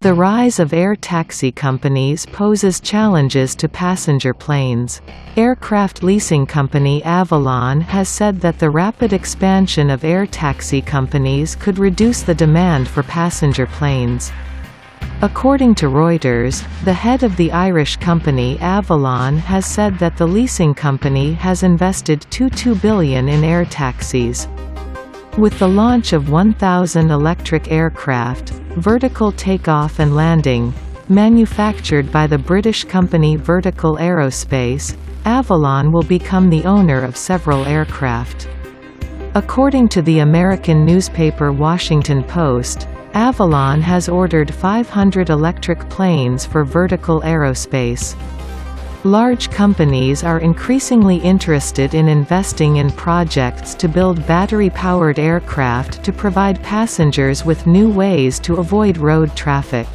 The rise of air taxi companies poses challenges to passenger planes. Aircraft leasing company Avalon has said that the rapid expansion of air taxi companies could reduce the demand for passenger planes. According to Reuters, the head of the Irish company Avalon has said that the leasing company has invested $2 billion in air taxis. With the launch of 1,000 electric aircraft, vertical takeoff and landing, manufactured by the British company Vertical Aerospace, Avalon will become the owner of several aircraft. According to the American newspaper Washington Post, Avalon has ordered 500 electric planes for Vertical Aerospace. Large companies are increasingly interested in investing in projects to build battery-powered aircraft to provide passengers with new ways to avoid road traffic.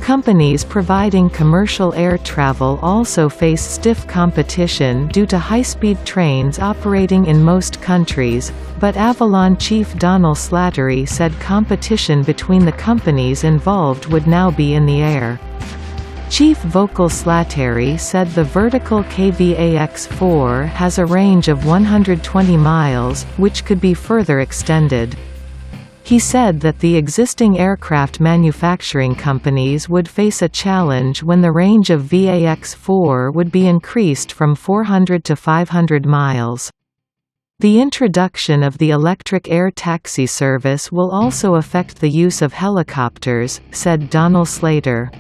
Companies providing commercial air travel also face stiff competition due to high-speed trains operating in most countries, but Avalon chief Donal Slattery said competition between the companies involved would now be in the air. Chief Vocal Slattery said the vertical KVAX-4 has a range of 120 miles, which could be further extended. He said that the existing aircraft manufacturing companies would face a challenge when the range of VAX-4 would be increased from 400 to 500 miles. The introduction of the electric air taxi service will also affect the use of helicopters, said Donal Slater.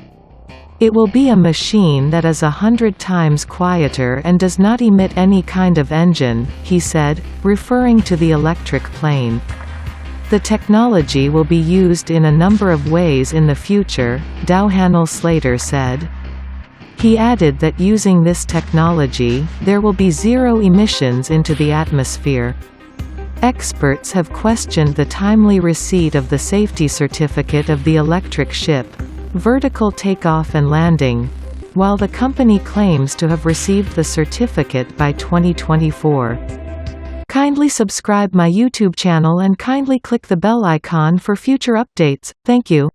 It will be a machine that is 100 times quieter and does not emit any kind of engine, he said, referring to the electric plane. The technology will be used in a number of ways in the future, Donal Slater said. He added that using this technology, there will be zero emissions into the atmosphere. Experts have questioned the timely receipt of the safety certificate of the electric ship, Vertical Takeoff and Landing, while the company claims to have received the certificate by 2024. Kindly subscribe my YouTube channel and kindly click the bell icon for future updates. Thank you.